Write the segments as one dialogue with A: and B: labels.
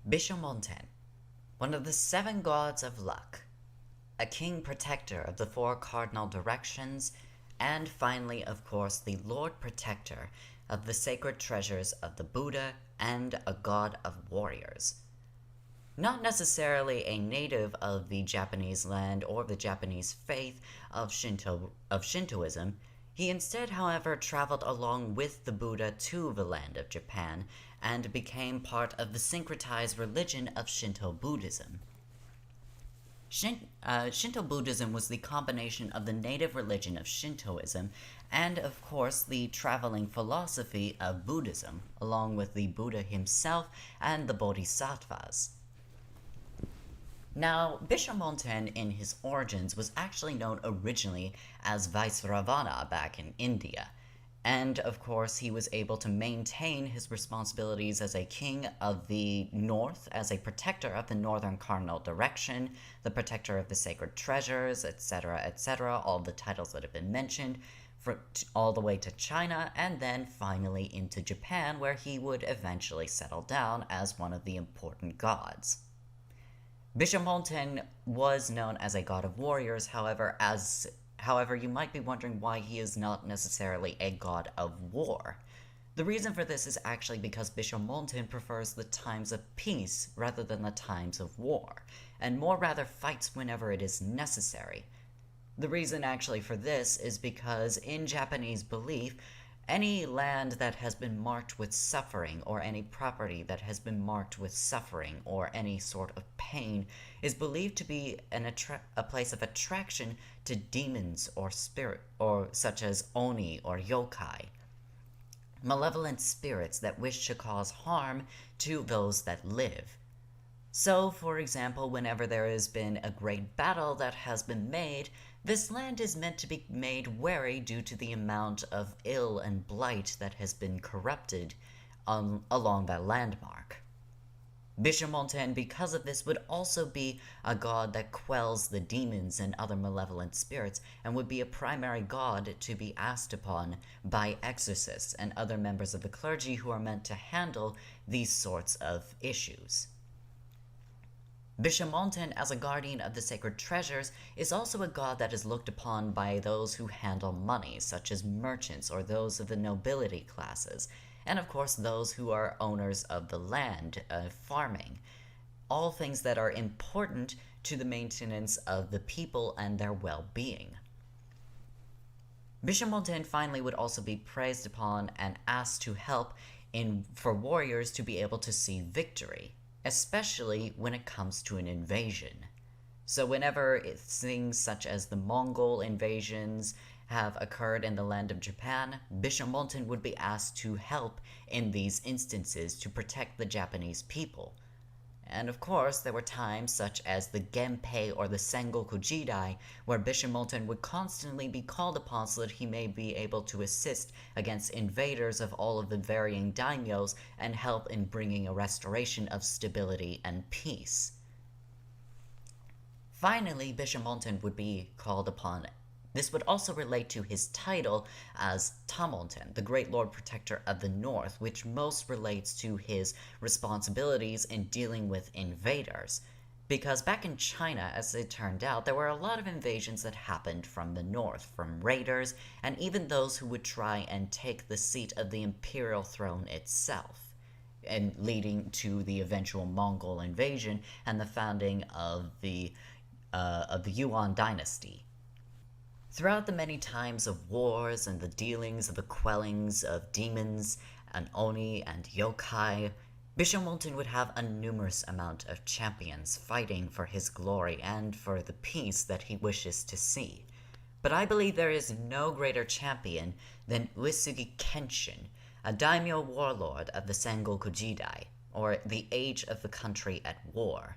A: Bishamonten, one of the 7 gods of luck, a king protector of the 4 cardinal directions, and finally, of course, the Lord Protector of the sacred treasures of the Buddha and a god of warriors. Not necessarily a native of the Japanese land or the Japanese faith of Shintoism, he instead, however, traveled along with the Buddha to the land of Japan and became part of the syncretized religion of Shinto-Buddhism. Shinto-Buddhism was the combination of the native religion of Shintoism and, of course, the traveling philosophy of Buddhism, along with the Buddha himself and the Bodhisattvas. Now, Bishamonten in his origins was actually known originally as Vaisravana back in India, and of course he was able to maintain his responsibilities as a king of the north, as a protector of the northern cardinal direction, the protector of the sacred treasures, etc., all the titles that have been mentioned, all the way to China, and then finally into Japan, where he would eventually settle down as one of the important gods. Bishamonten was known as a god of warriors, however, you might be wondering why he is not necessarily a god of war. The reason for this is actually because Bishamonten prefers the times of peace rather than the times of war, and more rather fights whenever it is necessary. The reason actually for this is because in Japanese belief, any land that has been marked with suffering, or any property that has been marked with suffering or any sort of pain, is believed to be a place of attraction to demons or spirit, or such as oni or yokai, malevolent spirits that wish to cause harm to those that live. So, for example, whenever there has been a great battle that has been made, this land is meant to be made wary due to the amount of ill and blight that has been corrupted along that landmark. Bishamonten, because of this, would also be a god that quells the demons and other malevolent spirits, and would be a primary god to be asked upon by exorcists and other members of the clergy who are meant to handle these sorts of issues. Bishamonten, as a guardian of the sacred treasures, is also a god that is looked upon by those who handle money, such as merchants or those of the nobility classes, and of course those who are owners of the land, farming. All things that are important to the maintenance of the people and their well-being. Bishamonten finally would also be praised upon and asked to help for warriors to be able to see victory, especially when it comes to an invasion. So whenever things such as the Mongol invasions have occurred in the land of Japan, Bishamonten would be asked to help in these instances to protect the Japanese people. And of course, there were times such as the Genpei or the Sengoku Jidai, where Bishamonten would constantly be called upon so that he may be able to assist against invaders of all of the varying daimyos and help in bringing a restoration of stability and peace. Finally, Bishamonten would be called upon. This would also relate to his title as Tamonten, the Great Lord Protector of the North, which most relates to his responsibilities in dealing with invaders. Because back in China, as it turned out, there were a lot of invasions that happened from the north, from raiders, and even those who would try and take the seat of the imperial throne itself, and leading to the eventual Mongol invasion and the founding of the Yuan dynasty. Throughout the many times of wars and the dealings of the quellings of demons and oni and yokai, Bishamonten would have a numerous amount of champions fighting for his glory and for the peace that he wishes to see. But I believe there is no greater champion than Uesugi Kenshin, a daimyo warlord of the Sengoku Jidai, or the age of the country at war.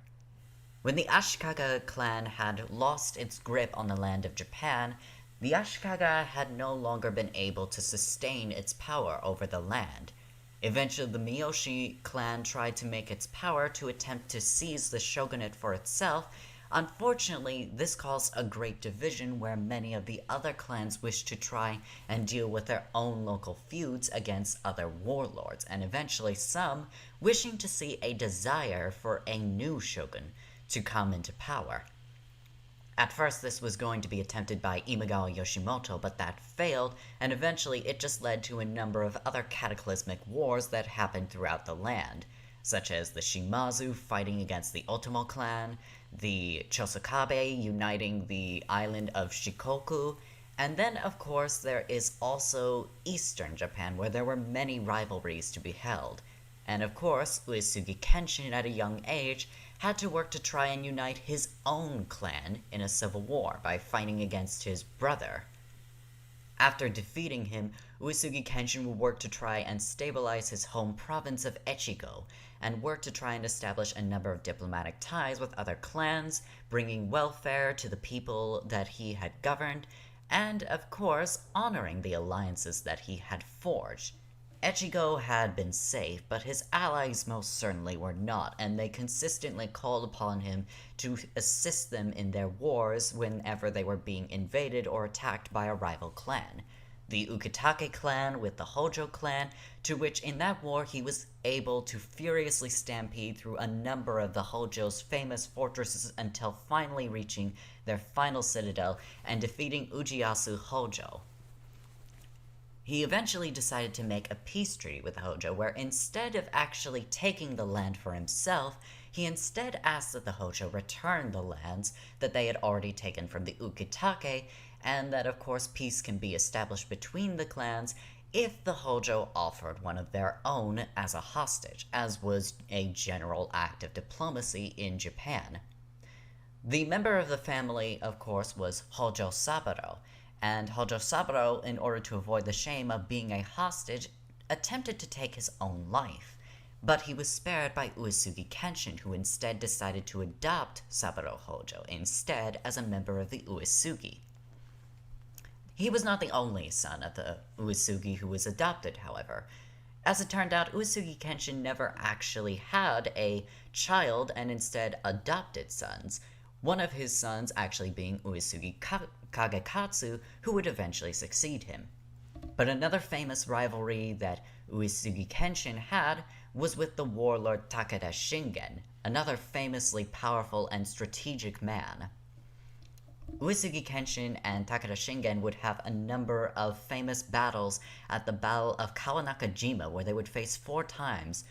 A: When the Ashikaga clan had lost its grip on the land of Japan, the Ashikaga had no longer been able to sustain its power over the land. Eventually, the Miyoshi clan tried to make its power to attempt to seize the shogunate for itself, Unfortunately, this caused a great division where many of the other clans wished to try and deal with their own local feuds against other warlords, and eventually some wishing to see a desire for a new shogun to come into power. At first, this was going to be attempted by Imagawa Yoshimoto, but that failed, and eventually it just led to a number of other cataclysmic wars that happened throughout the land, such as the Shimazu fighting against the Otomo clan, the Chosokabe uniting the island of Shikoku, and then, of course, there is also Eastern Japan, where there were many rivalries to be held. And of course, Uesugi Kenshin at a young age had to work to try and unite his own clan in a civil war by fighting against his brother. After defeating him, Uesugi Kenshin would work to try and stabilize his home province of Echigo, and work to try and establish a number of diplomatic ties with other clans, bringing welfare to the people that he had governed, and of course, honoring the alliances that he had forged. Echigo had been safe, but his allies most certainly were not, and they consistently called upon him to assist them in their wars whenever they were being invaded or attacked by a rival clan. The Ukitake clan with the Hojo clan, to which in that war he was able to furiously stampede through a number of the Hojo's famous fortresses until finally reaching their final citadel and defeating Ujiyasu Hojo. He eventually decided to make a peace treaty with Hojo, where instead of actually taking the land for himself, he instead asked that the Hojo return the lands that they had already taken from the Ukitake, and that of course peace can be established between the clans if the Hojo offered one of their own as a hostage, as was a general act of diplomacy in Japan. The member of the family, of course, was Hojo Saburo, and Hojo Saburo, in order to avoid the shame of being a hostage, attempted to take his own life. But he was spared by Uesugi Kenshin, who instead decided to adopt Saburo Hojo instead as a member of the Uesugi. He was not the only son of the Uesugi who was adopted, however. As it turned out, Uesugi Kenshin never actually had a child and instead adopted sons, one of his sons actually being Uesugi Kagekatsu, who would eventually succeed him. But another famous rivalry that Uesugi Kenshin had was with the warlord Takeda Shingen, another famously powerful and strategic man. Uesugi Kenshin and Takeda Shingen would have a number of famous battles at the Battle of Kawanakajima, where they would face 4 times.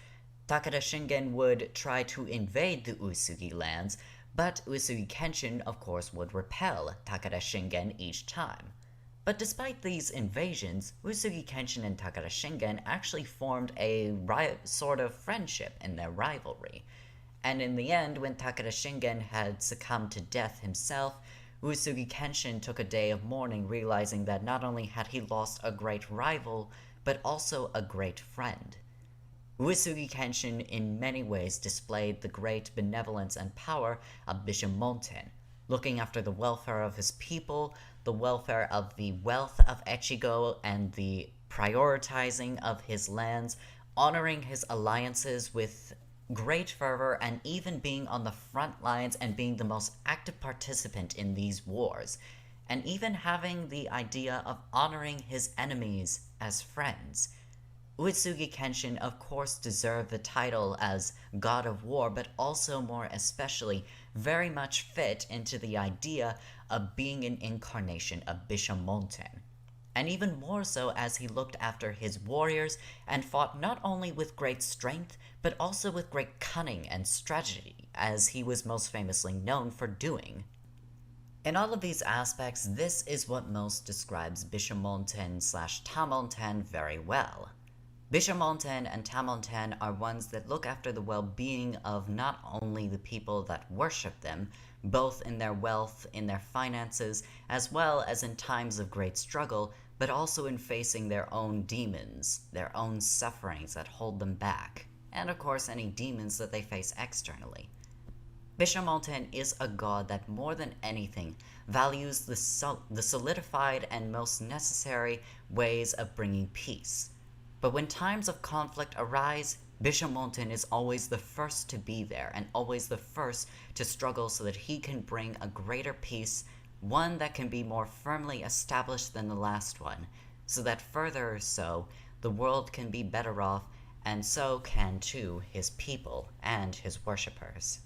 A: Takeda Shingen would try to invade the Uesugi lands, but Uesugi Kenshin, of course, would repel Takeda Shingen each time. But despite these invasions, Uesugi Kenshin and Takeda Shingen actually formed a sort of friendship in their rivalry. And in the end, when Takeda Shingen had succumbed to death himself, Uesugi Kenshin took a day of mourning, realizing that not only had he lost a great rival, but also a great friend. Uesugi Kenshin in many ways displayed the great benevolence and power of Bishamonten, looking after the welfare of his people, the welfare of the wealth of Echigo, and the prioritizing of his lands, honoring his alliances with great fervor, and even being on the front lines and being the most active participant in these wars, and even having the idea of honoring his enemies as friends. Uesugi Kenshin, of course, deserved the title as God of War, but also more especially very much fit into the idea of being an incarnation of Bishamonten. And even more so as he looked after his warriors and fought not only with great strength, but also with great cunning and strategy, as he was most famously known for doing. In all of these aspects, this is what most describes Bishamonten/Tamonten very well. Bishamonten and Tamonten are ones that look after the well-being of not only the people that worship them, both in their wealth, in their finances, as well as in times of great struggle, but also in facing their own demons, their own sufferings that hold them back, and of course any demons that they face externally. Bishamonten is a god that more than anything values the solidified and most necessary ways of bringing peace. But when times of conflict arise, Bishamonten is always the first to be there and always the first to struggle so that he can bring a greater peace, one that can be more firmly established than the last one, so that further so, the world can be better off, and so can too his people and his worshippers.